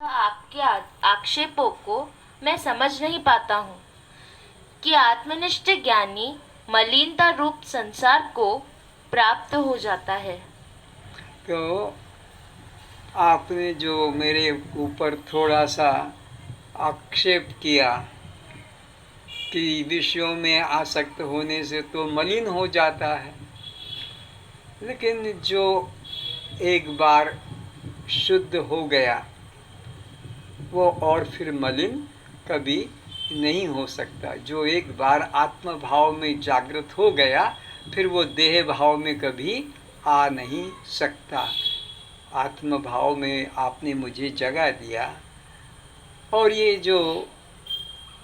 आपके आक्षेपों को मैं समझ नहीं पाता हूँ कि आत्मनिष्ठ ज्ञानी मलिनता रूप संसार को प्राप्त हो जाता है। तो आपने जो मेरे ऊपर थोड़ा सा आक्षेप किया कि विषयों में आसक्त होने से तो मलिन हो जाता है, लेकिन जो एक बार शुद्ध हो गया वो और फिर मलिन कभी नहीं हो सकता। जो एक बार आत्म भाव में जागृत हो गया फिर वो देह भाव में कभी आ नहीं सकता। आत्म भाव में आपने मुझे जगा दिया, और ये जो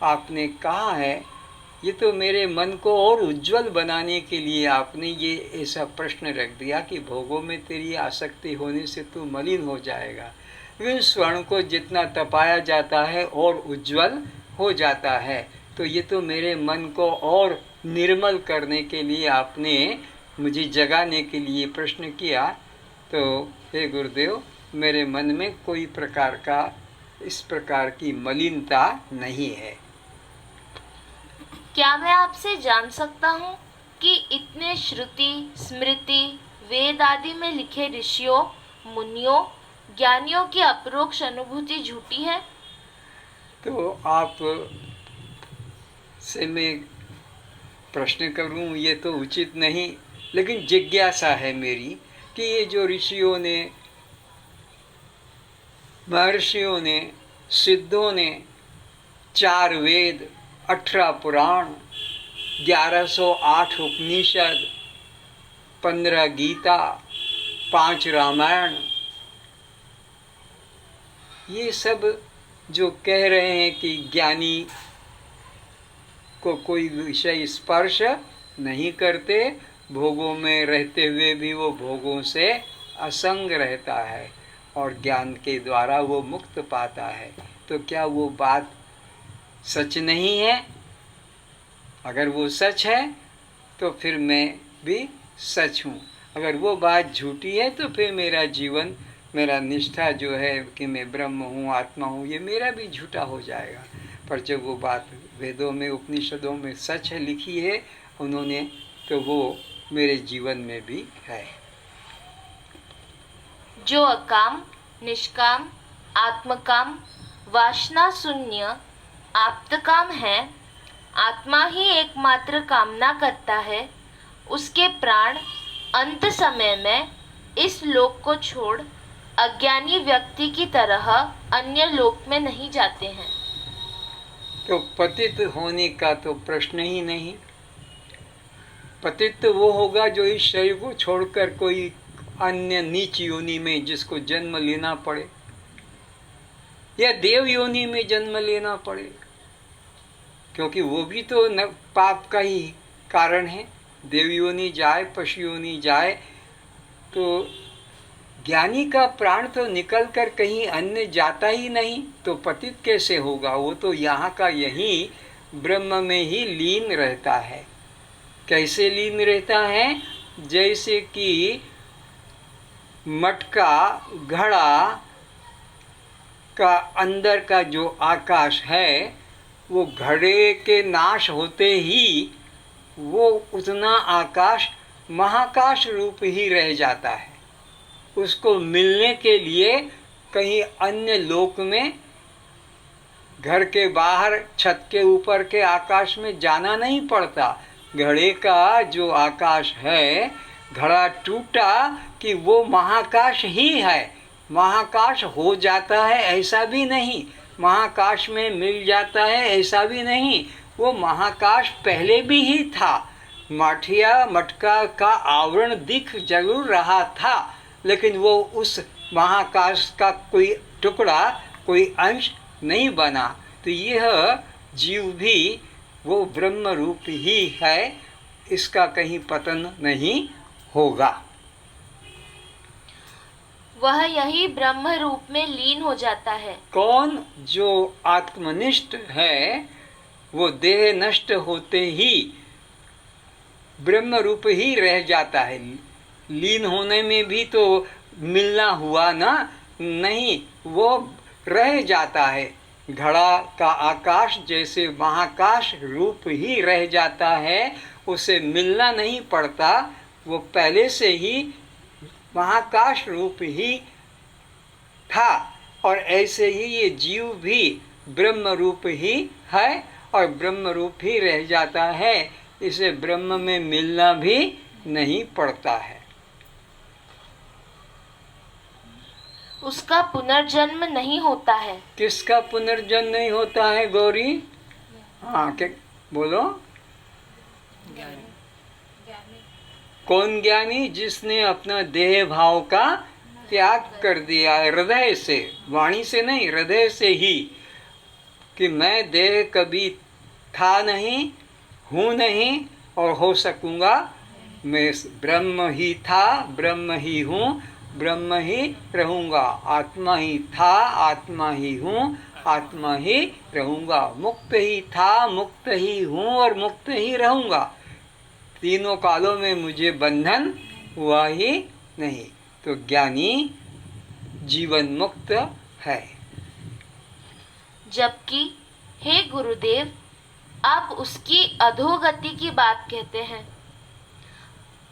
आपने कहा है ये तो मेरे मन को और उज्जवल बनाने के लिए आपने ये ऐसा प्रश्न रख दिया कि भोगों में तेरी आसक्ति होने से तू मलिन हो जाएगा। इन स्वर्ण को जितना तपाया जाता है और उज्जवल हो जाता है, तो ये तो मेरे मन को और निर्मल करने के लिए आपने मुझे जगाने के लिए प्रश्न किया। तो हे गुरुदेव, मेरे मन में कोई प्रकार का इस प्रकार की मलिनता नहीं है। क्या मैं आपसे जान सकता हूँ कि इतने श्रुति स्मृति वेद आदि में लिखे ऋषियों मुनियों ज्ञानियों की अपरोक्ष अनुभूति झूठी है? तो आप से मैं प्रश्न करूं ये तो उचित नहीं, लेकिन जिज्ञासा है मेरी कि ये जो ऋषियों ने, महर्षियों ने, सिद्धों ने 4 वेद, 18 पुराण, 1108 उपनिषद, 15 गीता, 5 रामायण, ये सब जो कह रहे हैं कि ज्ञानी को कोई विषय स्पर्श नहीं करते, भोगों में रहते हुए भी वो भोगों से असंग रहता है और ज्ञान के द्वारा वो मुक्त पाता है, तो क्या वो बात सच नहीं है? अगर वो सच है तो फिर मैं भी सच हूँ। अगर वो बात झूठी है तो फिर मेरा जीवन, मेरा निष्ठा जो है कि मैं ब्रह्म हूँ, आत्मा हूँ, ये मेरा भी झूठा हो जाएगा। पर जब वो बात वेदों में, उपनिषदों में सच है, लिखी है उन्होंने, तो वो मेरे जीवन में भी है। जो अकाम निष्काम आत्मकाम वासना शून्य आप्तकाम है, आत्मा ही एकमात्र कामना करता है, उसके प्राण अंत समय में इस लोक को छोड़ अज्ञानी व्यक्ति की तरह अन्य लोक में नहीं जाते हैं। तो पतित होने का तो प्रश्न ही नहीं। पतित तो वो होगा जो इस शरीर को छोड़कर कोई अन्य नीच योनि में जिसको जन्म लेना पड़े, या देव योनि में जन्म लेना पड़े, क्योंकि वो भी तो न पाप का ही कारण है। देव योनि जाए, पशु योनि जाए, तो ज्ञानी का प्राण तो निकल कर कहीं अन्य जाता ही नहीं, तो पतित कैसे होगा? वो तो यहाँ का यही ब्रह्म में ही लीन रहता है। कैसे लीन रहता है? जैसे कि मटका, घड़ा का अंदर का जो आकाश है, वो घड़े के नाश होते ही वो उतना आकाश महाकाश रूप ही रह जाता है। उसको मिलने के लिए कहीं अन्य लोक में, घर के बाहर छत के ऊपर के आकाश में जाना नहीं पड़ता। घड़े का जो आकाश है, घड़ा टूटा कि वो महाकाश ही है। महाकाश हो जाता है ऐसा भी नहीं, महाकाश में मिल जाता है ऐसा भी नहीं। वो महाकाश पहले भी ही था। माठिया मटका का आवरण दिख जरूर रहा था, लेकिन वो उस महाकाश का कोई टुकड़ा, कोई अंश नहीं बना। तो यह जीव भी वो ब्रह्म रूप ही है, इसका कहीं पतन नहीं होगा। वह यही ब्रह्म रूप में लीन हो जाता है। कौन? जो आत्मनिष्ठ है वो देह नष्ट होते ही ब्रह्म रूप ही रह जाता है। लीन होने में भी तो मिलना हुआ ना? नहीं, वो रह जाता है। घड़ा का आकाश जैसे महाकाश रूप ही रह जाता है, उसे मिलना नहीं पड़ता, वो पहले से ही महाकाश रूप ही था। और ऐसे ही ये जीव भी ब्रह्म रूप ही है और ब्रह्म रूप ही रह जाता है, इसे ब्रह्म में मिलना भी नहीं पड़ता है। उसका पुनर्जन्म नहीं होता है। किसका पुनर्जन्म नहीं होता है गौरी? हाँ, क्या बोलो? कौन ज्ञानी? जिसने अपना देह भाव का त्याग कर दिया हृदय से, वाणी से नहीं, हृदय से ही, कि मैं देह कभी था नहीं, हूँ नहीं और हो सकूंगा। मैं ब्रह्म ही था, ब्रह्म ही हूँ, ब्रह्म ही रहूंगा। आत्मा ही था, आत्मा ही हूँ, आत्मा ही रहूंगा। मुक्त ही था, मुक्त ही हूँ और मुक्त ही रहूंगा। तीनों कालों में मुझे बंधन हुआ ही नहीं। तो ज्ञानी जीवन मुक्त है। जबकि हे गुरुदेव, आप उसकी अधोगति की बात कहते हैं।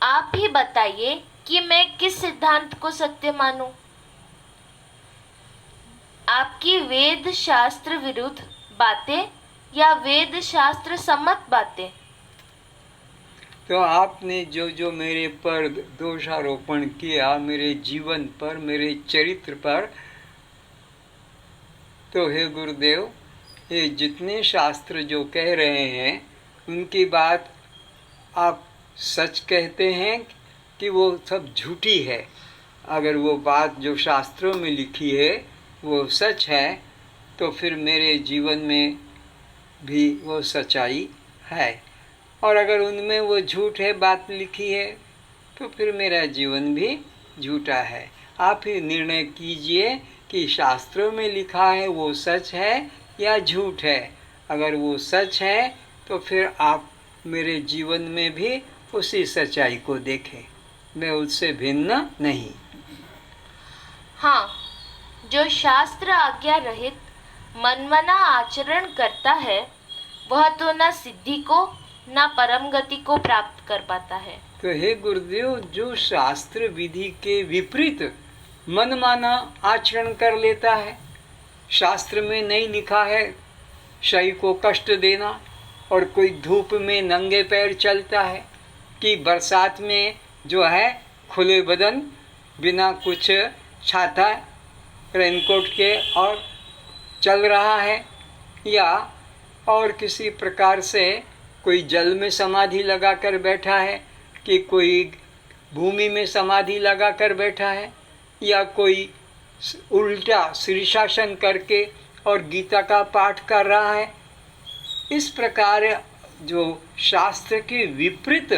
आप ही बताइए कि मैं किस सिद्धांत को सत्य मानूं? आपकी वेद शास्त्र विरुद्ध बातें या वेद शास्त्र सम्मत बातें? तो आपने जो जो मेरे पर दोषारोपण किया, मेरे जीवन पर, मेरे चरित्र पर, तो हे गुरुदेव, ये जितने शास्त्र जो कह रहे हैं उनकी बात आप सच कहते हैं कि वो सब झूठी है? अगर वो बात जो शास्त्रों में लिखी है वो सच है, तो फिर मेरे जीवन में भी वो सच्चाई है। और अगर उनमें वो झूठ है, बात लिखी है, तो फिर मेरा जीवन भी झूठा है। आप ही निर्णय कीजिए कि शास्त्रों में लिखा है वो सच है या झूठ है। अगर वो सच है तो फिर आप मेरे जीवन में भी उसी सच्चाई को देखें, मैं उससे भिन्न नहीं। हाँ, जो शास्त्र आज्ञा रहित मनमना आचरण करता है वह तो न सिद्धि को न परम गति को प्राप्त कर पाता है। तो हे गुरुदेव, जो शास्त्र विधि के विपरीत मनमाना आचरण कर लेता है, शास्त्र में नहीं लिखा है शरीर को कष्ट देना, और कोई धूप में नंगे पैर चलता है, कि बरसात में जो है खुले बदन बिना कुछ छाता रेनकोट के और चल रहा है, या और किसी प्रकार से कोई जल में समाधि लगा कर बैठा है, कि कोई भूमि में समाधि लगा कर बैठा है, या कोई उल्टा शीर्षासन करके और गीता का पाठ कर रहा है। इस प्रकार जो शास्त्र के विपरीत,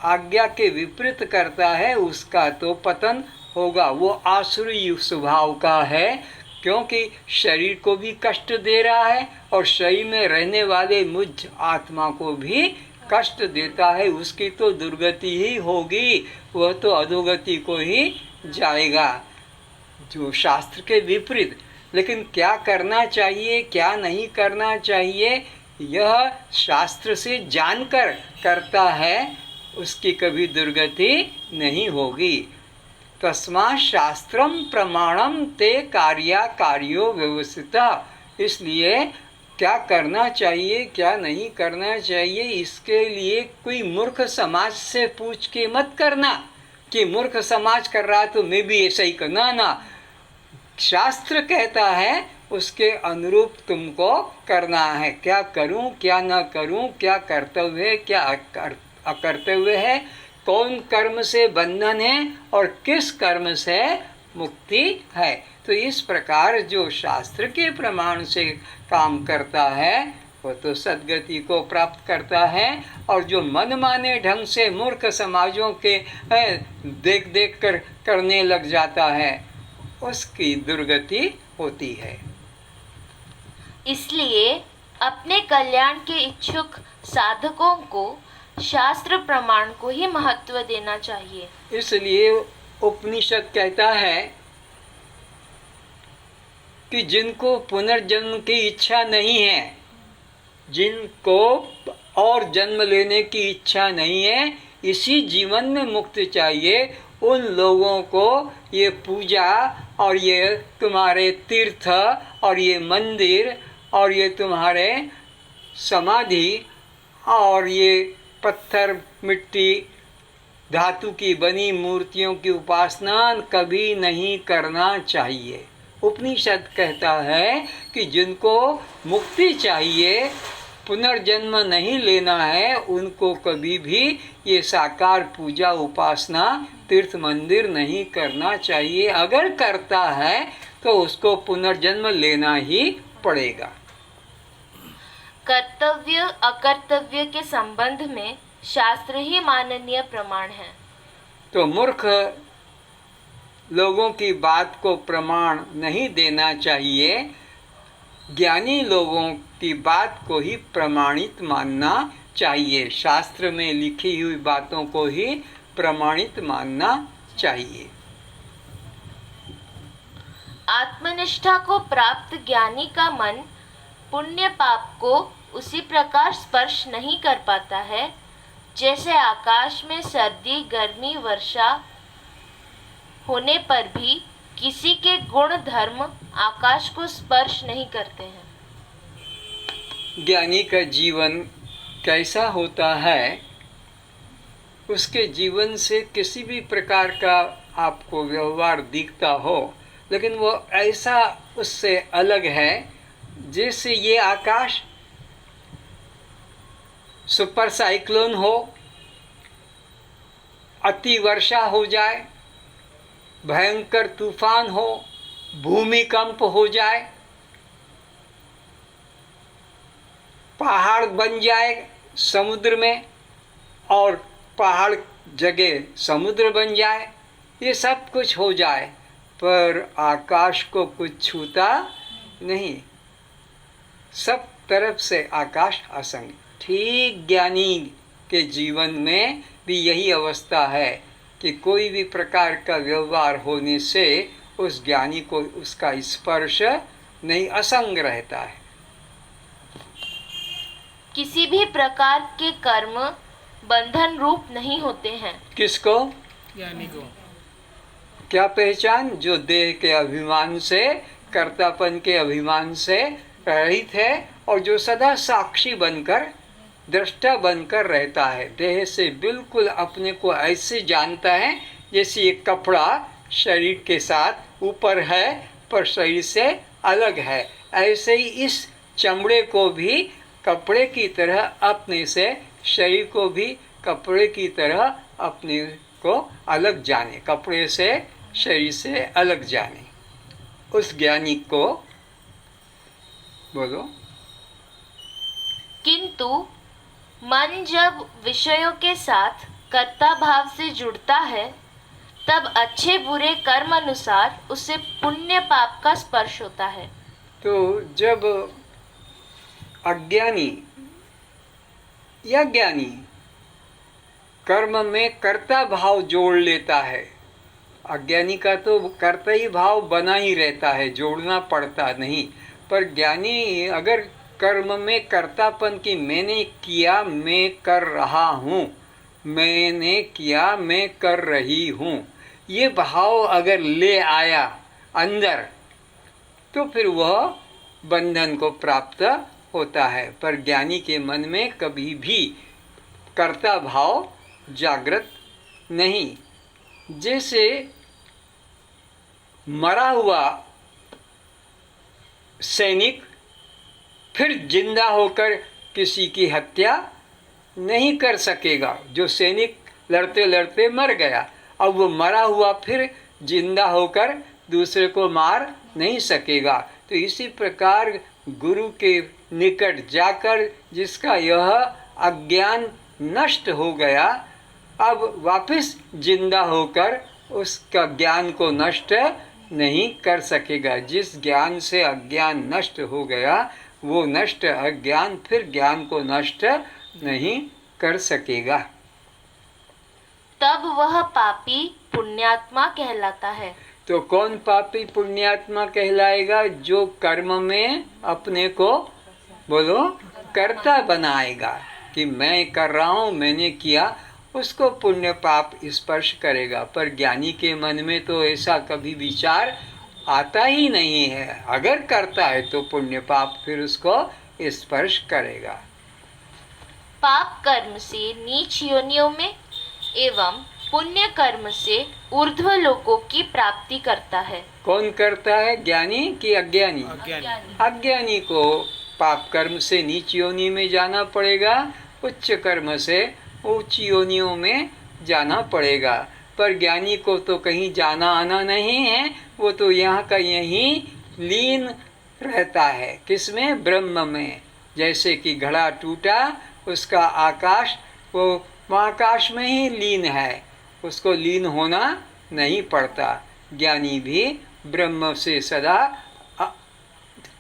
आज्ञा के विपरीत करता है, उसका तो पतन होगा। वो आसुरी स्वभाव का है, क्योंकि शरीर को भी कष्ट दे रहा है और शरीर में रहने वाले मुझ आत्मा को भी कष्ट देता है। उसकी तो दुर्गति ही होगी, वह तो अधोगति को ही जाएगा, जो शास्त्र के विपरीत। लेकिन क्या करना चाहिए, क्या नहीं करना चाहिए, यह शास्त्र से जानकर करता है, उसकी कभी दुर्गति नहीं होगी। तस्मात् शास्त्रम प्रमाणम ते कार्या कार्यो व्यवस्थिता। इसलिए क्या करना चाहिए, क्या नहीं करना चाहिए, इसके लिए कोई मूर्ख समाज से पूछ के मत करना कि मूर्ख समाज कर रहा तो मैं भी ऐसा ही करना। ना, शास्त्र कहता है उसके अनुरूप तुमको करना है। क्या करूं, क्या ना करूं, क्या कर्तव्य है, क्या अकर्तव्य है, कौन कर्म से बंधन है और किस कर्म से मुक्ति है। तो इस प्रकार जो शास्त्र के प्रमाण से काम करता है वो तो सद्गति को प्राप्त करता है, और जो मनमाने ढंग से मूर्ख समाजों के देख देख कर करने लग जाता है, उसकी दुर्गति होती है। इसलिए अपने कल्याण के इच्छुक साधकों को शास्त्र प्रमाण को ही महत्व देना चाहिए। इसलिए उपनिषद कहता है कि जिनको पुनर्जन्म की इच्छा नहीं है, जिनको और जन्म लेने की इच्छा नहीं है, इसी जीवन में मुक्ति चाहिए, उन लोगों को ये पूजा और ये तुम्हारे तीर्थ और ये मंदिर और ये तुम्हारे समाधि और ये पत्थर मिट्टी धातु की बनी मूर्तियों की उपासना कभी नहीं करना चाहिए। उपनिषद कहता है कि जिनको मुक्ति चाहिए, पुनर्जन्म नहीं लेना है, उनको कभी भी ये साकार पूजा उपासना तीर्थ मंदिर नहीं करना चाहिए। अगर करता है तो उसको पुनर्जन्म लेना ही पड़ेगा। कर्तव्य अकर्तव्य के संबंध में शास्त्र ही माननीय प्रमाण है। तो मूर्ख लोगों की बात को प्रमाण नहीं देना चाहिए, ज्ञानी लोगों की बात को ही प्रमाणित मानना चाहिए। शास्त्र में लिखी हुई बातों को ही प्रमाणित मानना चाहिए। आत्मनिष्ठा को प्राप्त ज्ञानी का मन पुण्य पाप को उसी प्रकार स्पर्श नहीं कर पाता है जैसे आकाश में सर्दी गर्मी वर्षा होने पर भी किसी के गुण धर्म आकाश को स्पर्श नहीं करते हैं। ज्ञानी का जीवन कैसा होता है, उसके जीवन से किसी भी प्रकार का आपको व्यवहार दिखता हो, लेकिन वो ऐसा उससे अलग है जैसे ये आकाश सुपर साइक्लोन हो, अति वर्षा हो जाए, भयंकर तूफान हो, भूमिकंप हो जाए, पहाड़ बन जाए समुद्र में और पहाड़ जगह समुद्र बन जाए, ये सब कुछ हो जाए, पर आकाश को कुछ छूता नहीं, सब तरफ से आकाश असंग। ठीक ज्ञानी के जीवन में भी यही अवस्था है कि कोई भी प्रकार का व्यवहार होने से उस ज्ञानी को उसका स्पर्श नहीं, असंग रहता है। किसी भी प्रकार के कर्म बंधन रूप नहीं होते हैं। किसको? ज्ञानी को। क्या पहचान? जो देह के अभिमान से, कर्तापन के अभिमान से रहित है और जो सदा साक्षी बनकर, दृष्टा बनकर रहता है। देह से बिल्कुल अपने को ऐसे जानता है जैसे एक कपड़ा शरीर के साथ ऊपर है पर शरीर से अलग है, ऐसे ही इस चमड़े को भी कपड़े की तरह अपने से, शरीर को भी कपड़े की तरह अपने को अलग जाने, कपड़े से शरीर से अलग जाने। उस ज्ञानी को बोलो। किंतु मन जब विषयों के साथ कर्ता भाव से जुड़ता है तब अच्छे बुरे कर्म अनुसार उसे पुण्य पाप का स्पर्श होता है। तो जब अज्ञानी या ज्ञानी कर्म में कर्ता भाव जोड़ लेता है, अज्ञानी का तो कर्ता ही भाव बना ही रहता है, जोड़ना पड़ता नहीं, पर ज्ञानी अगर कर्म में कर्तापन की मैंने किया, मैं कर रहा हूँ, मैंने किया, मैं कर रही हूँ, ये भाव अगर ले आया अंदर तो फिर वह बंधन को प्राप्त होता है। पर ज्ञानी के मन में कभी भी कर्ता भाव जागृत नहीं। जैसे मरा हुआ सैनिक फिर जिंदा होकर किसी की हत्या नहीं कर सकेगा। जो सैनिक लड़ते लड़ते मर गया, अब वो मरा हुआ फिर जिंदा होकर दूसरे को मार नहीं सकेगा। तो इसी प्रकार गुरु के निकट जाकर जिसका यह अज्ञान नष्ट हो गया, अब वापस जिंदा होकर उसका ज्ञान को नष्ट नहीं कर सकेगा। जिस ज्ञान से अज्ञान नष्ट हो गया, वो नष्ट अज्ञान फिर ज्ञान को नष्ट नहीं कर सकेगा। तब वह पापी पुण्यात्मा कहलाता है। तो कौन पापी पुण्यात्मा कहलाएगा? जो कर्म में अपने को बोलो कर्ता बनाएगा कि मैं कर रहा हूँ, मैंने किया, उसको पुण्य पाप स्पर्श करेगा। पर ज्ञानी के मन में तो ऐसा कभी विचार आता ही नहीं है। अगर करता है तो पुण्य पाप फिर उसको स्पर्श करेगा। पाप कर्म से नीच योनियों में एवं पुण्य कर्म से ऊर्ध्व लोकों की प्राप्ति करता है। कौन करता है, ज्ञानी कि अज्ञानी? अज्ञानी को पाप कर्म से नीच योनि में जाना पड़ेगा, उच्च कर्म से उच्च योनियों में जाना पड़ेगा। पर ज्ञानी को तो कहीं जाना आना नहीं है, वो तो यहाँ का यहीं लीन रहता है। किसमें? ब्रह्म में। जैसे कि घड़ा टूटा, उसका आकाश वो महाकाश में ही लीन है, उसको लीन होना नहीं पड़ता। ज्ञानी भी ब्रह्म से सदा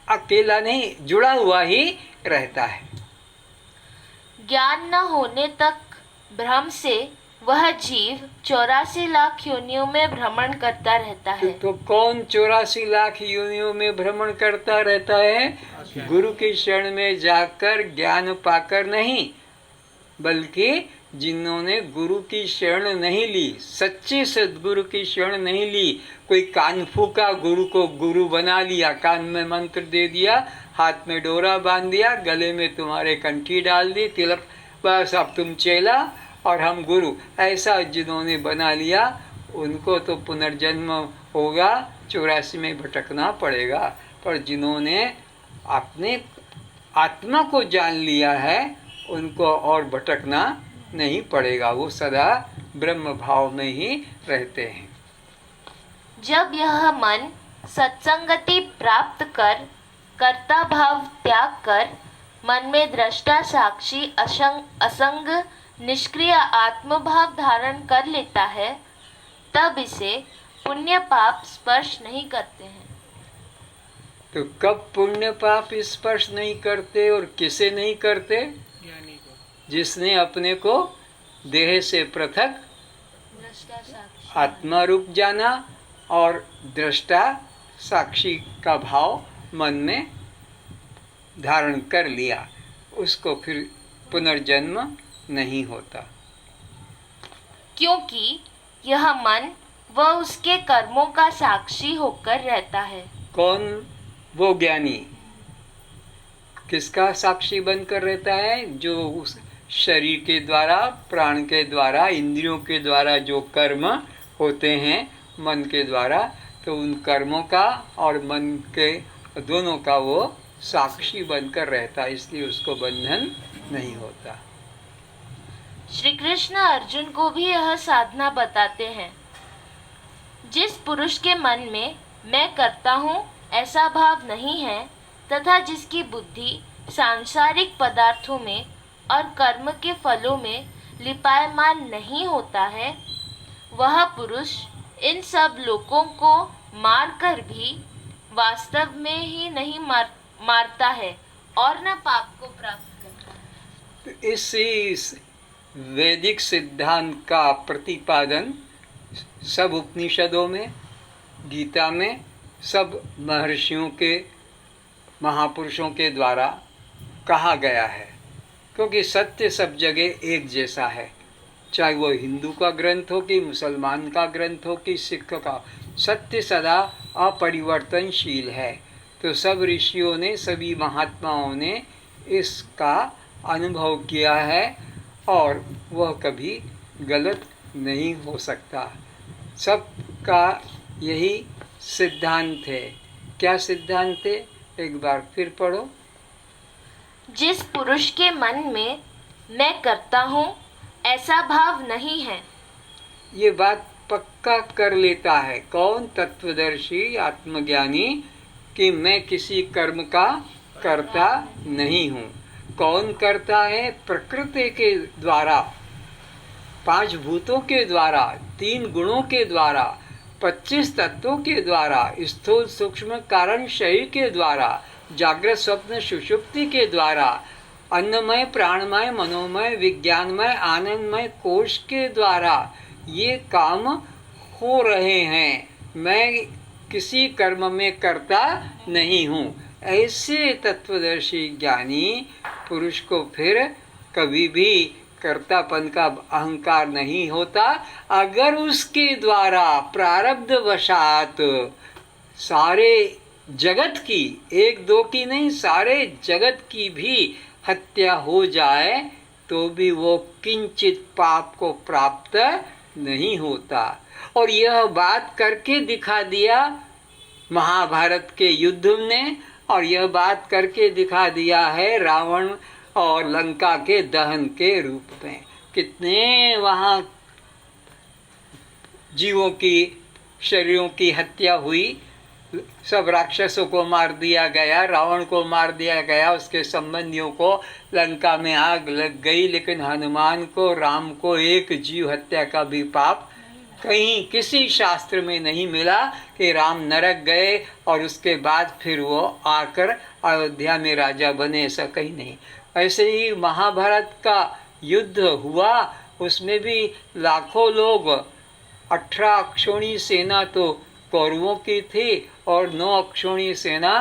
अकेला नहीं, जुड़ा हुआ ही रहता है। ज्ञान न होने तक भ्रम से वह जीव 84 लाख योनियों में भ्रमण करता रहता है। तो कौन 84 लाख योनियों में भ्रमण करता रहता है? गुरु की शरण में जाकर ज्ञान पाकर नहीं, बल्कि जिन्होंने गुरु की शरण नहीं ली, सच्चे सद्गुरु की शरण नहीं ली, कोई कानफू का गुरु को गुरु बना लिया, कान में मंत्र दे दिया, हाथ में डोरा बांध दिया, गले में तुम्हारे कंठी डाल दी, तिलक, बस अब तुम चेला और हम गुरु, ऐसा जिन्होंने बना लिया उनको तो पुनर्जन्म होगा, 84 में भटकना पड़ेगा। पर जिन्होंने अपने आत्मा को जान लिया है उनको और भटकना नहीं पड़ेगा, वो सदा ब्रह्म भाव में ही रहते हैं। जब यह मन सत्संगति प्राप्त कर कर्ता भाव त्याग कर मन में दृष्टा साक्षी असंग निष्क्रिय आत्मभाव धारण कर लेता है, तब इसे पुण्य पाप स्पर्श नहीं करते हैं। तो कब पुण्य पाप स्पर्श नहीं करते और किसे नहीं करते? ज्ञानी को। जिसने अपने को देह से पृथक दृष्टा साक्षी आत्मा रूप जाना और दृष्टा साक्षी का भाव मन में धारण कर लिया, उसको फिर पुनर्जन्म नहीं होता। क्योंकि यह मन वह उसके कर्मों का साक्षी होकर रहता है। कौन? वो ज्ञानी। किसका साक्षी बनकर रहता है? जो उस शरीर के द्वारा, प्राण के द्वारा, इंद्रियों के द्वारा जो कर्म होते हैं मन के द्वारा, तो उन कर्मों का और मन के दोनों का वो साक्षी बनकर रहता है, इसलिए उसको बंधन नहीं होता। श्री कृष्ण अर्जुन को भी यह साधना बताते हैं। जिस पुरुष के मन में मैं करता हूँ ऐसा भाव नहीं है तथा जिसकी बुद्धि सांसारिक पदार्थों में और कर्म के फलों में लिपायमान नहीं होता है, वह पुरुष इन सब लोकों को मारकर भी वास्तव में ही नहीं मारता है और न पाप को प्राप्त करता है। तो इस वैदिक सिद्धांत का प्रतिपादन सब उपनिषदों में, गीता में, सब महर्षियों के, महापुरुषों के द्वारा कहा गया है। क्योंकि सत्य सब जगह एक जैसा है, चाहे वो हिंदू का ग्रंथ हो कि मुसलमान का ग्रंथ हो कि सिख का, सत्य सदा अपरिवर्तनशील है। तो सब ऋषियों ने, सभी महात्माओं ने इसका अनुभव किया है और वह कभी गलत नहीं हो सकता। सबका यही सिद्धांत है। क्या सिद्धांत है? एक बार फिर पढ़ो। जिस पुरुष के मन में मैं करता हूँ ऐसा भाव नहीं है। ये बात पक्का कर लेता है कौन? तत्वदर्शी आत्मज्ञानी, कि मैं किसी कर्म का करता नहीं हूँ। कौन करता है? प्रकृति के द्वारा, 5 भूतों के द्वारा, 3 गुणों के द्वारा, 25 तत्वों के द्वारा, स्थूल सूक्ष्म कारण शरीर के द्वारा, जागृत स्वप्न सुषुप्ति के द्वारा, अन्नमय प्राणमय मनोमय विज्ञानमय आनंदमय कोश के द्वारा ये काम हो रहे हैं। मैं किसी कर्म में करता नहीं हूँ। ऐसे तत्वदर्शी ज्ञानी पुरुष को फिर कभी भी कर्तापन का अहंकार नहीं होता। अगर उसके द्वारा प्रारब्ध वशात सारे जगत की, एक दो की नहीं, सारे जगत की भी हत्या हो जाए तो भी वो किंचित पाप को प्राप्त नहीं होता। और यह बात करके दिखा दिया महाभारत के युद्ध ने, और यह बात करके दिखा दिया है रावण और लंका के दहन के रूप में। कितने वहाँ जीवों की, शरीरों की हत्या हुई, सब राक्षसों को मार दिया गया, रावण को मार दिया गया, उसके संबंधियों को लंका में आग लग गई। लेकिन हनुमान को, राम को एक जीव हत्या का भी पाप कहीं किसी शास्त्र में नहीं मिला कि राम नरक गए और उसके बाद फिर वो आकर अयोध्या में राजा बने, ऐसा कहीं नहीं। ऐसे ही महाभारत का युद्ध हुआ, उसमें भी लाखों लोग, 18 अक्षौणी सेना तो कौरवों की थी और 9 अक्षौणी सेना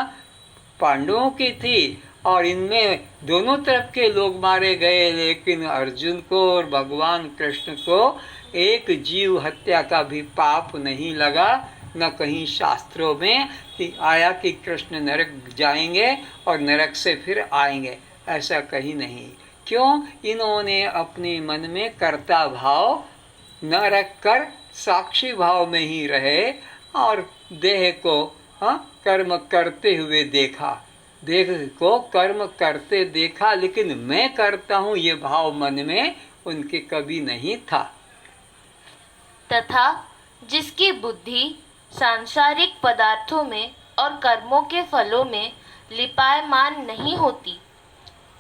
पांडवों की थी, और इनमें दोनों तरफ के लोग मारे गए। लेकिन अर्जुन को और भगवान कृष्ण को एक जीव हत्या का भी पाप नहीं लगा। न कहीं शास्त्रों में आया कि कृष्ण नरक जाएंगे और नरक से फिर आएंगे, ऐसा कहीं नहीं। क्यों? इन्होंने अपने मन में कर्ता भाव न रखकर साक्षी भाव में ही रहे और देह को कर्म करते हुए देखा, देह को कर्म करते देखा, लेकिन मैं करता हूँ ये भाव मन में उनके कभी नहीं था। तथा जिसकी बुद्धि सांसारिक पदार्थों में और कर्मों के फलों में लिपायमान नहीं होती,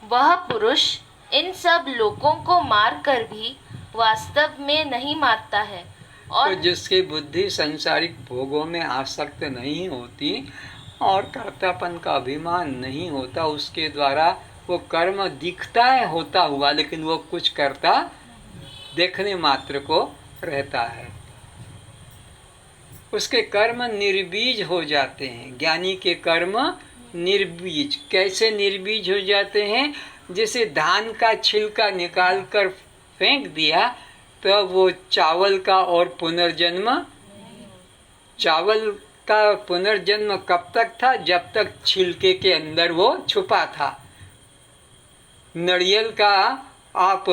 वह पुरुष इन सब लोगों को मार कर भी वास्तव में नहीं मारता है। और तो जिसकी बुद्धि सांसारिक भोगों में आसक्त नहीं होती और कर्तापन का अभिमान नहीं होता, उसके द्वारा वो कर्म दिखता है होता हुआ, लेकिन वो कुछ करता देखने मात्र को रहता है। उसके कर्म निर्बीज हो जाते हैं। ज्ञानी के कर्म निर्बीज। कैसे निर्बीज हो जाते हैं? जैसे धान का छिलका निकाल कर फेंक दिया तो वो चावल का और पुनर्जन्म, चावल का पुनर्जन्म कब तक था? जब तक छिलके के अंदर वो छुपा था। नारियल का आप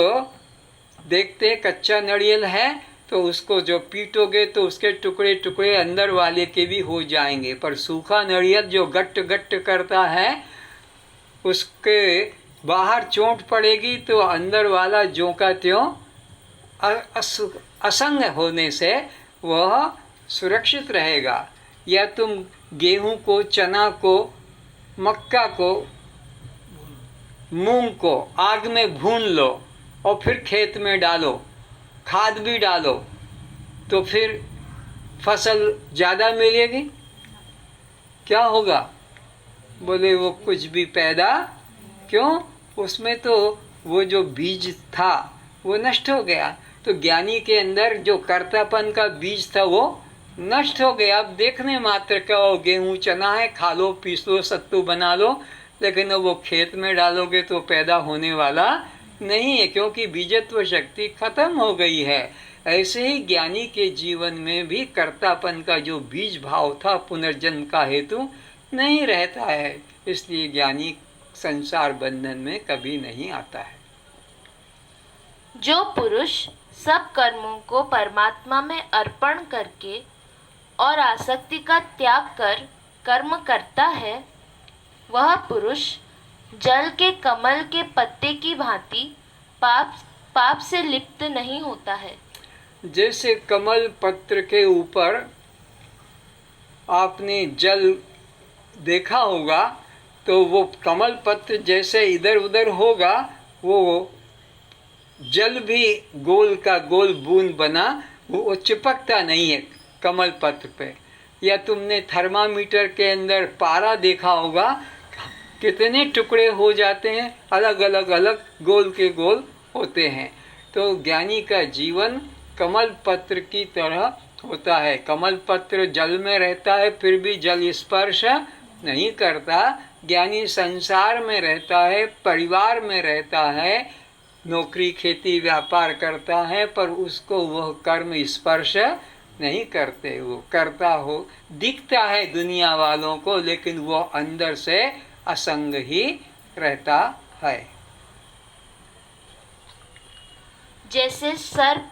देखते, कच्चा नारियल है तो उसको जो पीटोगे तो उसके टुकड़े टुकड़े अंदर वाले के भी हो जाएंगे, पर सूखा नारियल जो गट्ट गट्ट करता है, उसके बाहर चोट पड़ेगी तो अंदर वाला ज्यों का त्यों असंग होने से वह सुरक्षित रहेगा। या तुम गेहूं को, चना को, मक्का को, मूंग को आग में भून लो और फिर खेत में डालो, खाद भी डालो, तो फिर फसल ज़्यादा मिलेगी? क्या होगा? बोले वो कुछ भी पैदा, क्यों? उसमें तो वो जो बीज था वो नष्ट हो गया। तो ज्ञानी के अंदर जो कर्तापन का बीज था वो नष्ट हो गया। अब देखने मात्र का वो गेहूं चना है, खा लो, पीस लो, सत्तू बना लो, लेकिन वो खेत में डालोगे तो पैदा होने वाला नहीं है, क्योंकि बीजत्व शक्ति खत्म हो गई है। ऐसे ही ज्ञानी के जीवन में भी कर्तापन का जो बीज भाव था पुनर्जन्म का हेतु नहीं रहता है, इसलिए ज्ञानी संसार बंधन में कभी नहीं आता है। जो पुरुष सब कर्मों को परमात्मा में अर्पण करके और आसक्ति का त्याग कर कर्म करता है, वह पुरुष जल के कमल के पत्ते की भांति पाप से लिप्त नहीं होता है। जैसे कमल पत्र के ऊपर आपने जल देखा होगा तो वो कमल पत्र जैसे इधर उधर होगा, वो जल भी गोल का गोल बूंद बना, वो चिपकता नहीं है कमल पत्र पे। या तुमने थर्मामीटर के अंदर पारा देखा होगा, कितने टुकड़े हो जाते हैं, अलग अलग अलग गोल के गोल होते हैं। तो ज्ञानी का जीवन कमल पत्र की तरह होता है। कमल पत्र जल में रहता है फिर भी जल स्पर्श नहीं करता। ज्ञानी संसार में रहता है, परिवार में रहता है, नौकरी खेती व्यापार करता है, पर उसको वह कर्म स्पर्श नहीं करते। वो करता हो दिखता है दुनिया वालों को, लेकिन वो अंदर से असंग ही रहता है। जैसे सर्प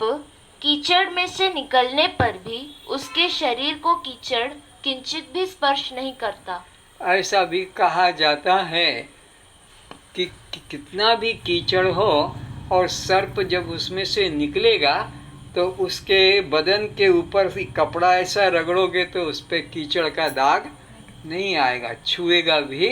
कीचड़ में से निकलने पर भी उसके शरीर को कीचड़ किंचित भी स्पर्श नहीं करता। ऐसा भी कहा जाता है कि कितना भी कीचड़ हो और सर्प जब उसमें से निकलेगा तो उसके बदन के ऊपर से कपड़ा ऐसा रगड़ोगे तो उस पर कीचड़ का दाग नहीं आएगा, छुएगा भी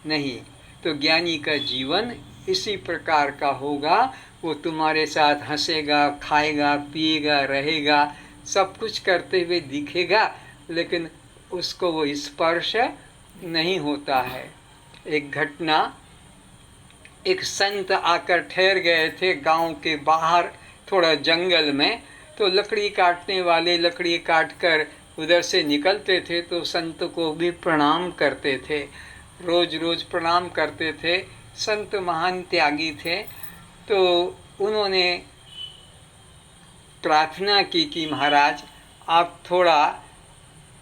नहीं। तो ज्ञानी का जीवन इसी प्रकार का होगा। वो तुम्हारे साथ हंसेगा, खाएगा, पिएगा, रहेगा, सब कुछ करते हुए दिखेगा, लेकिन उसको वो स्पर्श नहीं होता है। एक घटना, एक संत आकर ठहर गए थे गांव के बाहर थोड़ा जंगल में। तो लकड़ी काटने वाले लकड़ी काटकर उधर से निकलते थे तो संत को भी प्रणाम करते थे, रोज रोज प्रणाम करते थे। संत महान त्यागी थे। तो उन्होंने प्रार्थना की कि महाराज आप थोड़ा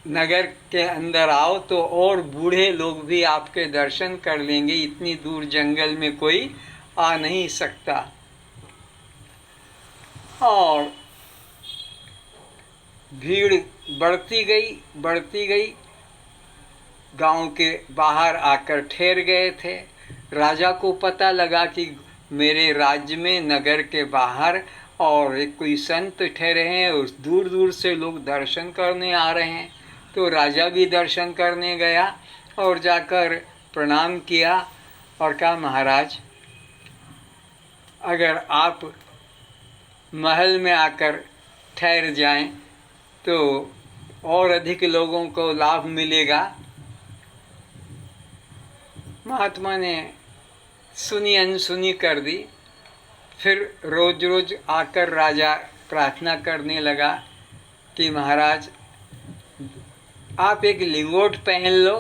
नगर के अंदर आओ तो और बूढ़े लोग भी आपके दर्शन कर लेंगे, इतनी दूर जंगल में कोई आ नहीं सकता। और भीड़ बढ़ती गई। गांव के बाहर आकर ठहर गए थे। राजा को पता लगा कि मेरे राज्य में नगर के बाहर और एक कोई संत ठहरे हैं और दूर दूर से लोग दर्शन करने आ रहे हैं। तो राजा भी दर्शन करने गया और जाकर प्रणाम किया और कहा महाराज अगर आप महल में आकर ठहर जाएं तो और अधिक लोगों को लाभ मिलेगा। महात्मा ने सुनी अनसुनी कर दी। फिर रोज रोज आकर राजा प्रार्थना करने लगा कि महाराज आप एक लिंगोट पहन लो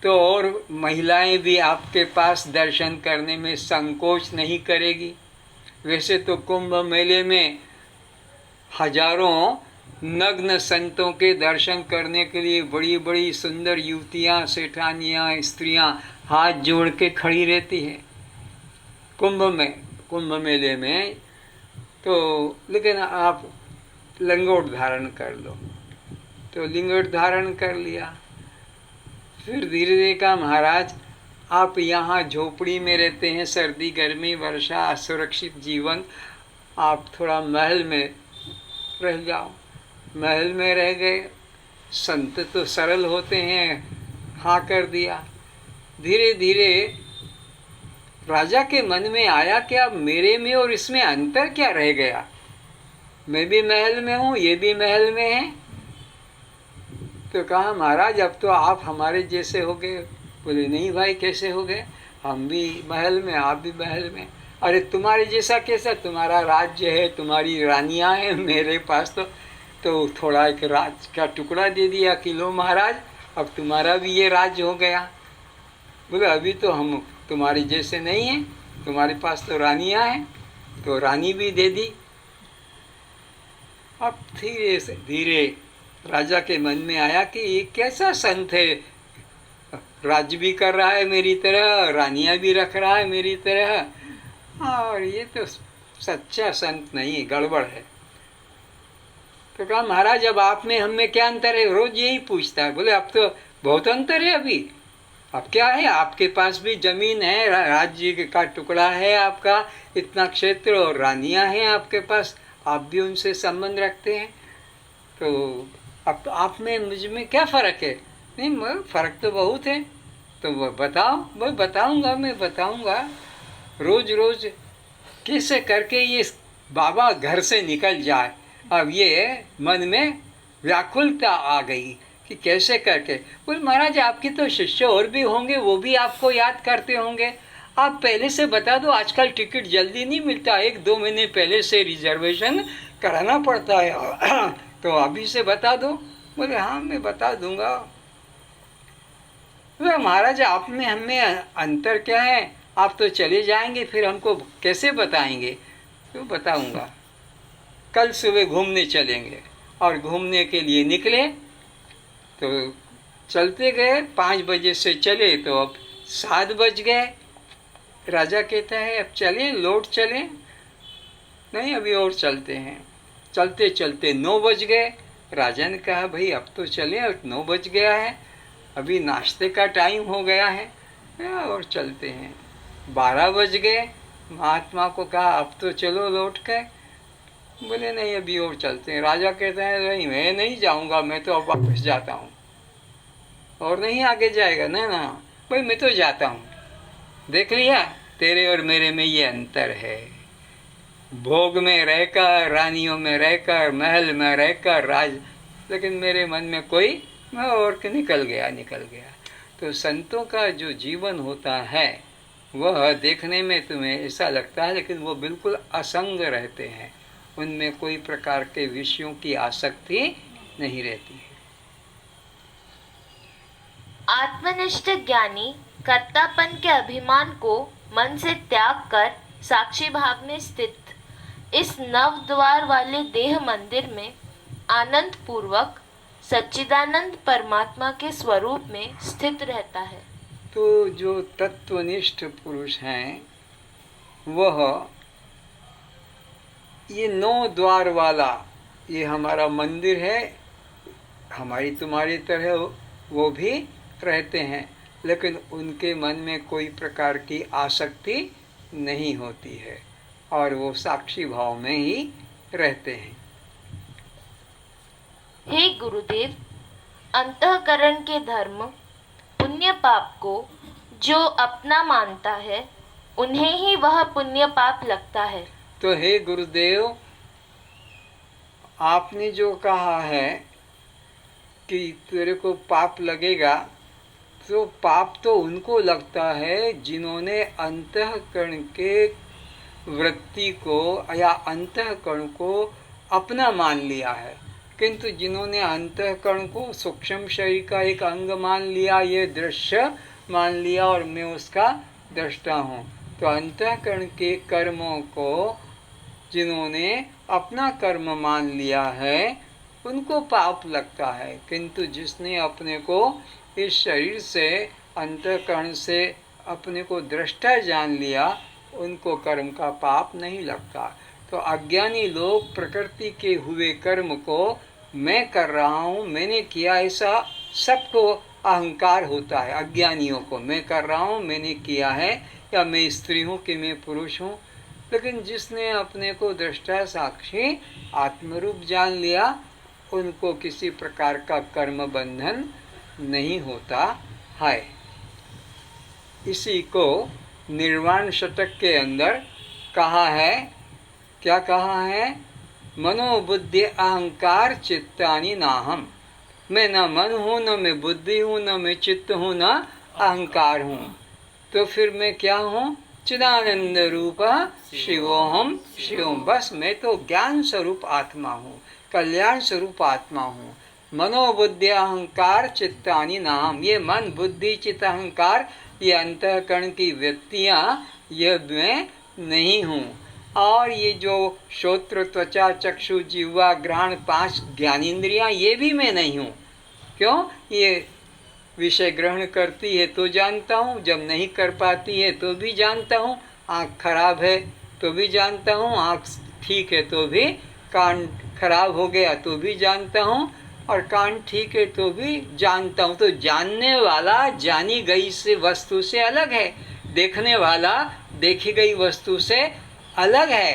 तो और महिलाएं भी आपके पास दर्शन करने में संकोच नहीं करेगी। वैसे तो कुंभ मेले में हजारों नग्न संतों के दर्शन करने के लिए बड़ी बड़ी सुंदर युवतियां, सेठानियां, स्त्रियां हाथ जोड़ के खड़ी रहती हैं कुंभ मेले में। तो लेकिन आप लंगोट धारण कर लो। तो लिंगोट धारण कर लिया। फिर धीरे धीरे कहा महाराज आप यहाँ झोपड़ी में रहते हैं, सर्दी गर्मी वर्षा असुरक्षित जीवन, आप थोड़ा महल में रह जाओ। महल में रह गए। संत तो सरल होते हैं, हाँ कर दिया। धीरे धीरे राजा के मन में आया कि अब मेरे में और इसमें अंतर क्या रह गया, मैं भी महल में हूँ, ये भी महल में है। तो कहा महाराज अब तो आप हमारे जैसे हो गए। बोले नहीं भाई कैसे हो गए, हम भी महल में आप भी महल में। अरे तुम्हारे जैसा कैसा, तुम्हारा राज्य है, तुम्हारी रानियां हैं, मेरे पास तो थोड़ा एक राज का टुकड़ा दे दिया कि लो महाराज अब तुम्हारा भी ये राज्य हो गया। बोले अभी तो हम तुम्हारे जैसे नहीं हैं, तुम्हारे पास तो रानियां हैं, तो रानी भी दे दी। अब धीरे से धीरे राजा के मन में आया कि ये कैसा संत है, राज्य भी कर रहा है मेरी तरह, रानियां भी रख रहा है मेरी तरह, और ये तो सच्चा संत नहीं, गड़बड़ है। तो कहा महाराज अब आप में हम में क्या अंतर है, रोज यही पूछता है। बोले अब तो बहुत अंतर है। अभी अब क्या है, आपके पास भी जमीन है, राज्य का टुकड़ा है आपका, इतना क्षेत्र, और रानियां हैं आपके पास, आप भी उनसे संबंध रखते हैं। तो अब तो आप में मुझ में क्या फ़र्क है। नहीं फ़र्क तो बहुत है। तो वो बताओ। वो बताऊंगा, मैं बताऊंगा। रोज रोज कैसे करके ये बाबा घर से निकल जाए। अब ये मन में व्याकुलता आ गई कि कैसे करके। बोले महाराज आपके तो शिष्य और भी होंगे, वो भी आपको याद करते होंगे, आप पहले से बता दो। आजकल टिकट जल्दी नहीं मिलता, 1-2 महीने पहले से रिजर्वेशन कराना पड़ता है। तो अभी से बता दो। बोले हाँ मैं बता दूंगा। बोले महाराज आप में हमें अंतर क्या है, आप तो चले जाएंगे फिर हमको कैसे बताएंगे। तो बताऊंगा, कल सुबह घूमने चलेंगे। और घूमने के लिए निकले तो चलते गए, 5 बजे से चले तो अब 7 बज गए। राजा कहता है अब चलें, लौट चलें। नहीं अभी और चलते हैं। चलते चलते 9 बज गए। राजा ने कहा भाई अब तो चलें, अब 9 बज गया है, अभी नाश्ते का टाइम हो गया है, और चलते हैं। 12 बज गए। महात्मा को कहा अब तो चलो लौट के। बोले नहीं अभी और चलते हैं। राजा कहता है नहीं मैं नहीं जाऊंगा, मैं तो अब वापस जाता हूँ। और नहीं आगे जाएगा। ना ना भाई मैं तो जाता हूँ। देख लिया तेरे और मेरे में ये अंतर है। भोग में रहकर, रानियों में रहकर, महल में रहकर राज, लेकिन मेरे मन में कोई, मैं और निकल गया। तो संतों का जो जीवन होता है वह देखने में तुम्हें ऐसा लगता है, लेकिन वो बिल्कुल असंग रहते हैं। उनमें कोई प्रकार के विषयों की आसक्ति नहीं रहती है। आत्मनिष्ठ ज्ञानी कर्तापन के अभिमान को मन से त्याग कर साक्षी भाव में स्थित इस नव द्वार वाले देह मंदिर में आनंद पूर्वक सच्चिदानंद परमात्मा के स्वरूप में स्थित रहता है। तो जो तत्वनिष्ठ पुरुष हैं वह ये 9 द्वार वाला ये हमारा मंदिर है, हमारी तुम्हारी तरह वो भी रहते हैं, लेकिन उनके मन में कोई प्रकार की आसक्ति नहीं होती है और वो साक्षी भाव में ही रहते हैं। हे गुरुदेव, अंतःकरण के धर्म पुण्य पाप को जो अपना मानता है उन्हें ही वह पुण्य पाप लगता है। तो हे गुरुदेव, आपने जो कहा है कि तेरे को पाप लगेगा, तो पाप तो उनको लगता है जिन्होंने अंतःकरण के वृत्ति को या अंतःकरण को अपना मान लिया है। किंतु जिन्होंने अंतःकरण को सूक्ष्म शरीर का एक अंग मान लिया, ये दृश्य मान लिया और मैं उसका दृष्टा हूँ, तो अंतःकरण के कर्मों को जिन्होंने अपना कर्म मान लिया है उनको पाप लगता है। किंतु जिसने अपने को इस शरीर से, अंतःकरण से अपने को दृष्टा जान लिया, उनको कर्म का पाप नहीं लगता। तो अज्ञानी लोग प्रकृति के हुए कर्म को मैं कर रहा हूँ, मैंने किया, ऐसा सबको अहंकार होता है। अज्ञानियों को मैं कर रहा हूँ, मैंने किया है, या मैं स्त्री हूँ कि मैं पुरुष हूँ। लेकिन जिसने अपने को दृष्टा साक्षी आत्मरूप जान लिया, उनको किसी प्रकार का कर्म बंधन नहीं होता है। इसी को निर्वाण शतक के अंदर कहा है, क्या कहा है? मनोबुद्धि अहंकार चित्तानि नाहम। मैं न मन हूँ, न मैं बुद्धि हूँ, न मैं चित्त हूँ, न अहंकार हूँ। तो फिर मैं क्या हूँ? चिदानंद रूप शिवोहम शिवम। बस मैं तो ज्ञान स्वरूप आत्मा हूँ, कल्याण स्वरूप आत्मा हूँ। मनोबुद्धि अहंकार चित्तानि नाम। ये मन, बुद्धि, चित्त, अहंकार, ये अंतःकरण की व्यक्तियाँ, ये मैं नहीं हूँ। और ये जो श्रोत्र, त्वचा, चक्षु, जिह्वा, घ्राण, 5 ज्ञानेंद्रियाँ, ये भी मैं नहीं हूँ। क्यों? ये विषय ग्रहण करती है तो जानता हूँ, जब नहीं कर पाती है तो भी जानता हूँ। आँख खराब है तो भी जानता हूँ, आँख ठीक है तो भी, कान खराब हो गया तो भी जानता हूँ, और कान ठीक है तो भी जानता हूँ। तो जानने वाला जानी गई से वस्तु से अलग है, देखने वाला देखी गई वस्तु से अलग है,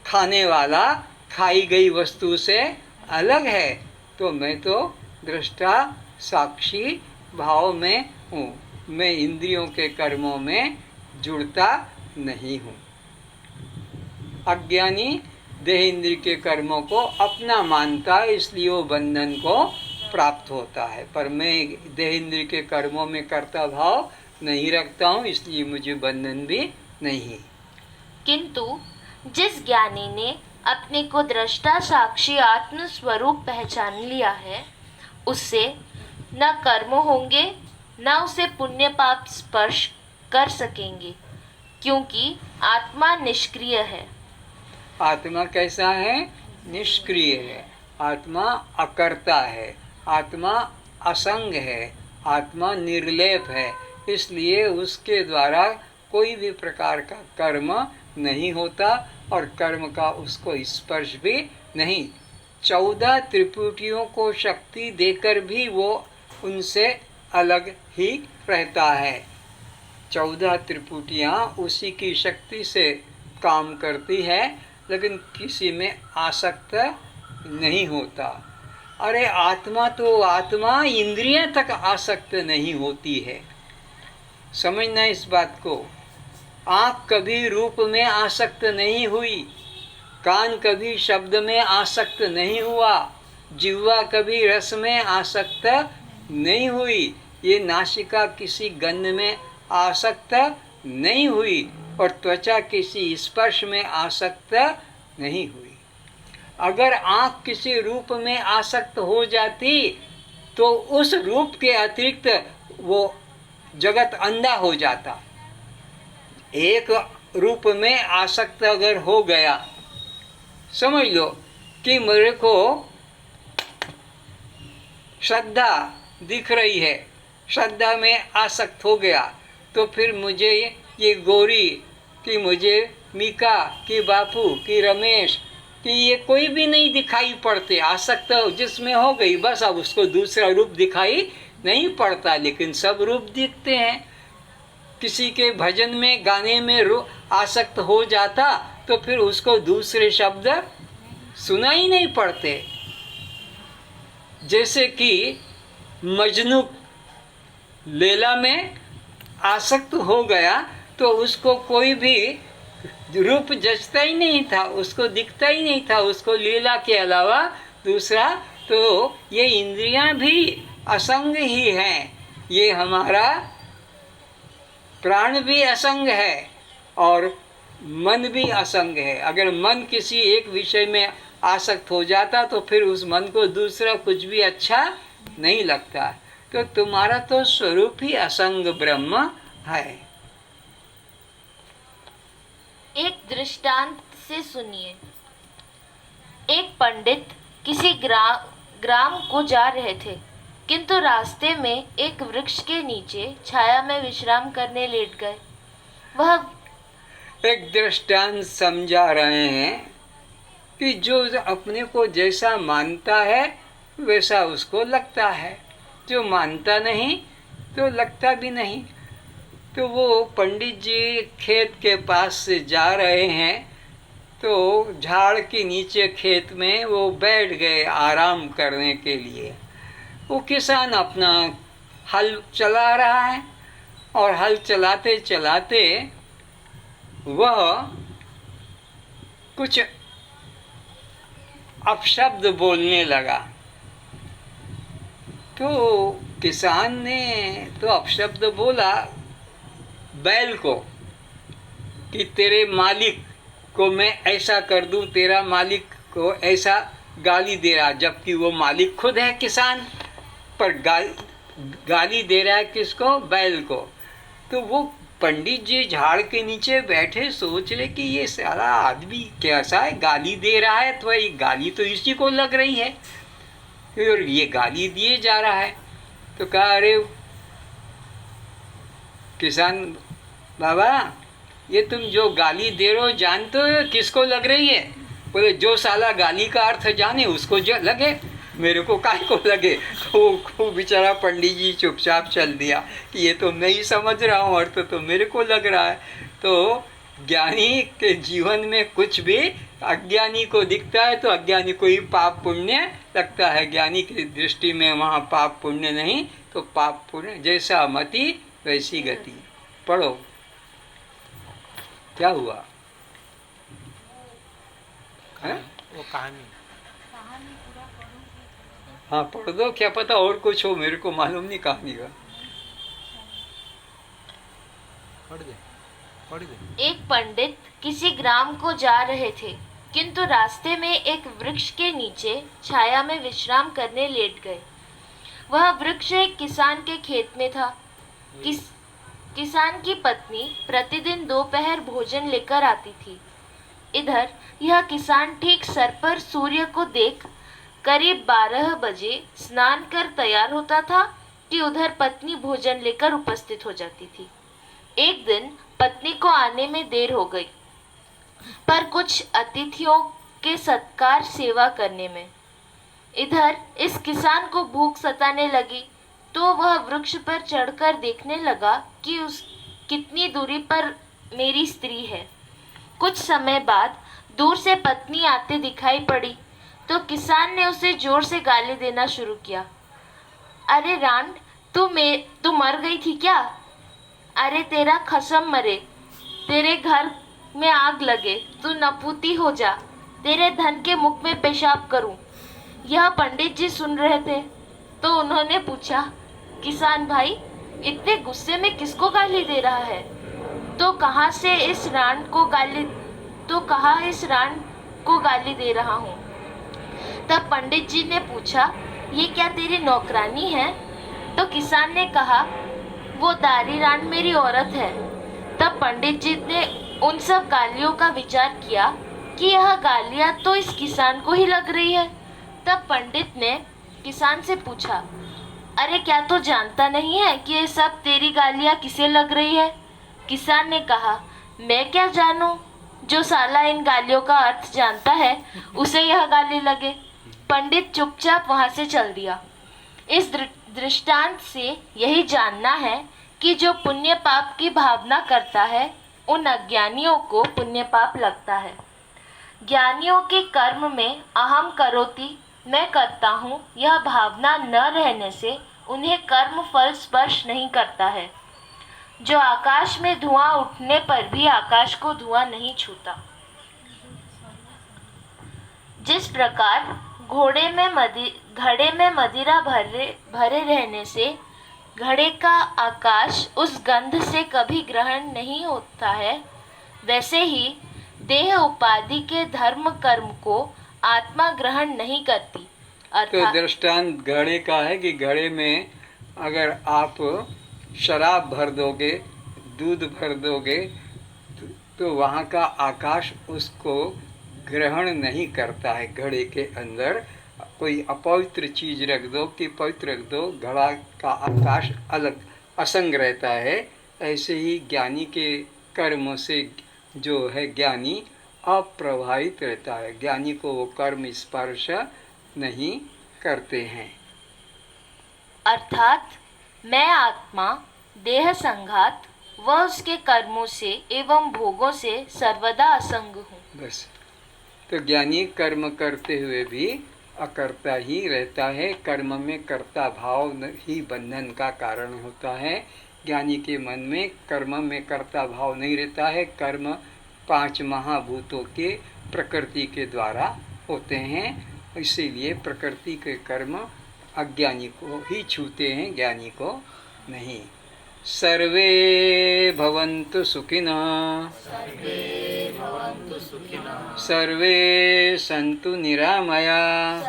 खाने वाला खाई गई वस्तु से अलग है। तो मैं तो दृष्टा साक्षी भाव में हूँ, मैं इंद्रियों के कर्मों में जुड़ता नहीं हूँ। अज्ञानी देह इंद्रिय के कर्मों को अपना मानता है, इसलिए वो बंधन को प्राप्त होता है। पर मैं देह इंद्रिय के कर्मों में कर्ता भाव नहीं रखता हूँ, इसलिए मुझे बंधन भी नहीं। किंतु जिस ज्ञानी ने अपने को दृष्टा साक्षी आत्म स्वरूप पहचान लिया है, उससे न कर्म होंगे न उसे पुण्य पाप स्पर्श कर सकेंगे, क्योंकि आत्मा निष्क्रिय है। आत्मा कैसा है? निष्क्रिय है। आत्मा अकर्ता है, आत्मा असंग है, आत्मा निर्लेप है। इसलिए उसके द्वारा कोई भी प्रकार का कर्म नहीं होता और कर्म का उसको स्पर्श भी नहीं। 14 त्रिपुटियों को शक्ति देकर भी वो उनसे अलग ही रहता है। 14 त्रिपुटियाँ उसी की शक्ति से काम करती है, लेकिन किसी में आसक्त नहीं होता। अरे आत्मा तो आत्मा इंद्रियां तक आसक्त नहीं होती है। समझना इस बात को। आँख कभी रूप में आसक्त नहीं हुई, कान कभी शब्द में आसक्त नहीं हुआ, जिह्वा कभी रस में आसक्त नहीं हुई, ये नासिका किसी गंध में आसक्त नहीं हुई और त्वचा किसी स्पर्श में आसक्त नहीं हुई। अगर आँख किसी रूप में आसक्त हो जाती तो उस रूप के अतिरिक्त वो जगत अंधा हो जाता। एक रूप में आसक्त अगर हो गया, समझ लो कि मेरे को श्रद्धा दिख रही है, श्रद्धा में आसक्त हो गया, तो फिर मुझे ये गौरी कि मुझे मीका कि बापू कि रमेश कि ये कोई भी नहीं दिखाई पड़ते। आसक्त जिसमें हो गई बस, अब उसको दूसरा रूप दिखाई नहीं पड़ता, लेकिन सब रूप दिखते हैं। किसी के भजन में गाने में आसक्त हो जाता तो फिर उसको दूसरे शब्द सुनाई नहीं पड़ते। जैसे कि मजनू लैला में आसक्त हो गया तो उसको कोई भी रूप जचता ही नहीं था, उसको दिखता ही नहीं था, उसको लीला के अलावा दूसरा। तो ये इंद्रियां भी असंग ही हैं, ये हमारा प्राण भी असंग है और मन भी असंग है। अगर मन किसी एक विषय में आसक्त हो जाता तो फिर उस मन को दूसरा कुछ भी अच्छा नहीं लगता। तो तुम्हारा तो स्वरूप ही असंग ब्रह्म है। एक दृष्टांत से सुनिए। एक पंडित किसी ग्राम को जा रहे थे, किंतु रास्ते में एक वृक्ष के नीचे छाया में विश्राम करने लेट गए। वह एक दृष्टांत समझा रहे हैं कि जो अपने को जैसा मानता है वैसा उसको लगता है, जो मानता नहीं तो लगता भी नहीं। तो वो पंडित जी खेत के पास से जा रहे हैं, तो झाड़ के नीचे खेत में वो बैठ गए आराम करने के लिए। वो किसान अपना हल चला रहा है और हल चलाते चलाते वह कुछ अपशब्द बोलने लगा। तो किसान ने तो अपशब्द बोला बैल को कि तेरे मालिक को मैं ऐसा कर दूं, तेरा मालिक को ऐसा गाली दे रहा, जबकि वो मालिक खुद है किसान, पर गाली दे रहा है किसको? बैल को। तो वो पंडित जी झाड़ के नीचे बैठे सोच रहे कि ये सारा आदमी कैसा है, गाली दे रहा है, तो ये गाली तो इसी को लग रही है और ये गाली दिए जा रहा है। तो कहा अरे किसान बाबा, ये तुम जो गाली दे रहे हो जानते हो किसको लग रही है? बोले जो साला गाली का अर्थ जाने उसको जो लगे, मेरे को काय को लगे। तो बेचारा पंडित जी चुपचाप चल दिया कि ये तो मैं ही समझ रहा हूँ, अर्थ तो मेरे को लग रहा है। तो ज्ञानी के जीवन में कुछ भी अज्ञानी को दिखता है तो अज्ञानी को ही पाप पुण्य लगता है। ज्ञानी की दृष्टि में वहाँ पाप पुण्य नहीं, तो पाप पुण्य जैसा मति वैसी गति। पढ़ो क्या हुआ है? वो कहानी हाँ पढ़ दो, क्या पता और कुछ हो, मेरे को मालूम नहीं कहानी का। पढ़ दे। एक पंडित किसी ग्राम को जा रहे थे, किंतु रास्ते में एक वृक्ष के नीचे छाया में विश्राम करने लेट गए। वह वृक्ष एक किसान के खेत में था। किसान की पत्नी प्रतिदिन दोपहर भोजन लेकर आती थी। इधर यह किसान ठीक सर पर सूर्य को देख करीब 12 बजे स्नान कर तैयार होता था कि उधर पत्नी भोजन लेकर उपस्थित हो जाती थी। एक दिन पत्नी को आने में देर हो गई, पर कुछ अतिथियों के सत्कार सेवा करने में। इधर इस किसान को भूख सताने लगी, तो वह वृक्ष पर चढ़कर देखने लगा कि उस कितनी दूरी पर मेरी स्त्री है। कुछ समय बाद दूर से पत्नी आते दिखाई पड़ी, तो किसान ने उसे जोर से गाली देना शुरू किया। अरे रांड, तू मर गई थी क्या? अरे तेरा खसम मरे, तेरे घर में आग लगे, तू नपुती हो जा, तेरे धन के मुख में पेशाब करूं। यह पंडित जी सुन रहे थे, तो उन्होंने पूछा, किसान भाई, इतने गुस्से में किसको गाली दे रहा है? तो कहाँ इस रांड को गाली दे रहा हूँ। तब पंडित जी ने पूछा, ये क्या तेरी नौकरानी है? तो किसान ने कहा, वो दारी रांड मेरी औरत है। तब पंडित जी ने उन सब गालियों का विचार किया कि यह गालियाँ तो इस किसान को ही लग रही है। तब पंडित ने किसान से पूछा, अरे क्या तू जानता नहीं है कि ये सब तेरी गालियाँ किसे लग रही है? किसान ने कहा, मैं क्या जानूं, जो साला इन गालियों का अर्थ जानता है उसे यह गाली लगे। पंडित चुपचाप वहां से चल दिया। इस दृष्टांत से यही जानना है कि जो पुण्य पाप की भावना करता है, उन अज्ञानियों को पुण्य पाप लगता है। ज्ञानियों के कर्म में अहम करोति, मैं करता हूँ, यह भावना न रहने से उन्हें कर्म फल स्पर्श नहीं करता है। जो आकाश में धुआं उठने पर भी आकाश को धुआं नहीं छूता। जिस प्रकार घड़े में मदिरा भरे रहने से घड़े का आकाश उस गंध से कभी ग्रहण नहीं होता है, वैसे ही देह उपाधि के धर्म कर्म को आत्मा ग्रहण नहीं करती। तो दृष्टांत घड़े का है कि घड़े में अगर आप शराब भर दोगे, दूध भर दोगे, तो वहाँ का आकाश उसको ग्रहण नहीं करता है। घड़े के अंदर कोई अपवित्र चीज रख दो कि पवित्र रख दो, घड़ा का आकाश अलग असंग रहता है। ऐसे ही ज्ञानी के कर्म से जो है ज्ञानी अप्रभावित रहता है। ज्ञानी को वो कर्म स्पर्श नहीं करते हैं। अर्थात मैं आत्मा देह संघात व उसके कर्मों से एवं भोगों से सर्वदा असंग हूँ। बस, तो ज्ञानी कर्म करते हुए भी अकर्ता ही रहता है। कर्म में कर्ता भाव ही बंधन का कारण होता है। ज्ञानी के मन में कर्म में कर्ता भाव नहीं रहता है। कर्म 5 महाभूतों के प्रकृति के द्वारा होते हैं, इसीलिए प्रकृति के कर्म अज्ञानी को ही छूते हैं, ज्ञानी को नहीं। सर्वे भवन्तु सुखिनः, सर्वे सन्तु निरामयाः,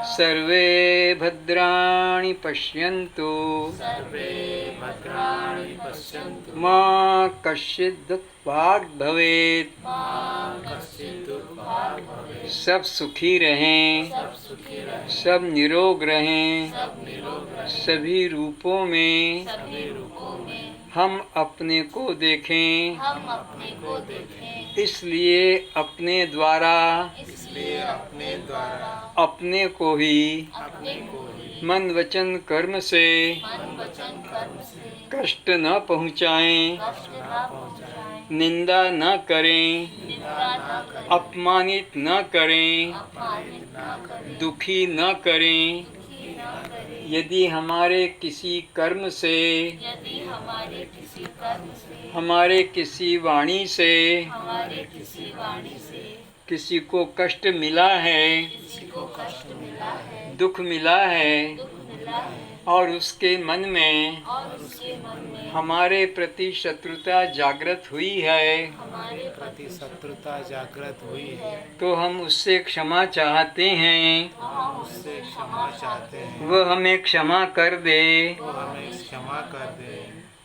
सर्वे भद्राणि पश्यन्तु, मा कश्चित् दुःखभाग् भवेत्। सब सुखी रहें, सब निरोग रहें, सभी रूपों में हम अपने को देखें, इसलिए अपने द्वारा अपने को ही मन वचन कर्म से कष्ट न पहुँचाएं, निंदा न करें, अपमानित न करें, दुखी न करें। यदि हमारे किसी कर्म से, हमारे किसी वाणी से किसी को कष्ट मिला है, दुख मिला है, और उसके मन में और उसके मन में हमारे प्रति शत्रुता जागृत हुई है, हमारे प्रति शत्रुता जागृत हुई है, तो हम उससे क्षमा चाहते हैं। हम उससे क्षमा चाहते हैं, वह हमें क्षमा कर दे। वो हमें क्षमा कर दे।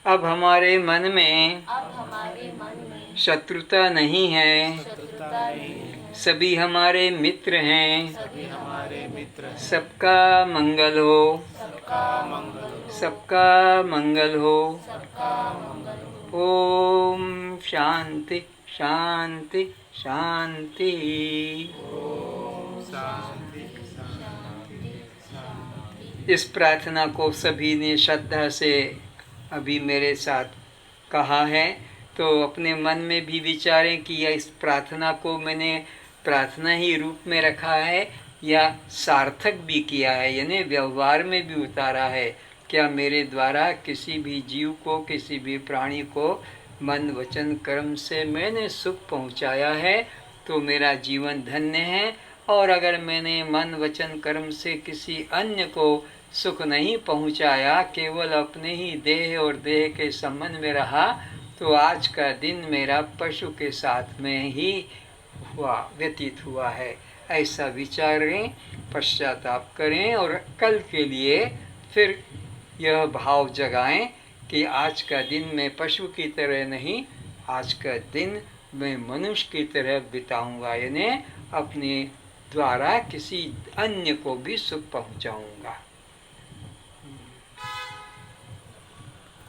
अब हमारे मन में अब हमारे मन में शत्रुता नहीं है, शत्रुता नहीं है, सभी हमारे मित्र हैं। सभी हमारे मित्र हैं। सबका मंगल हो, सबका मंगल हो, सबका मंगल हो। सबका मंगल हो। ओम शांति शांति शांति। शांति शांति। इस प्रार्थना को सभी ने श्रद्धा से अभी मेरे साथ कहा है, तो अपने मन में भी विचारें कि यह इस प्रार्थना को मैंने प्रार्थना ही रूप में रखा है या सार्थक भी किया है, यानी व्यवहार में भी उतारा है। क्या मेरे द्वारा किसी भी जीव को, किसी भी प्राणी को मन वचन कर्म से मैंने सुख पहुंचाया है तो मेरा जीवन धन्य है। और अगर मैंने मन वचन कर्म से किसी अन्य को सुख नहीं पहुंचाया, केवल अपने ही देह और देह के संबंध में रहा, तो आज का दिन मेरा पशु के साथ में ही व्यतीत हुआ है। ऐसा विचारें, पश्चाताप करें और कल के लिए फिर यह भाव जगाएं कि आज का दिन मैं पशु की तरह नहीं, आज का दिन मैं मनुष्य की तरह बिताऊंगा, यानी अपने द्वारा किसी अन्य को भी सुख पहुंचाऊंगा।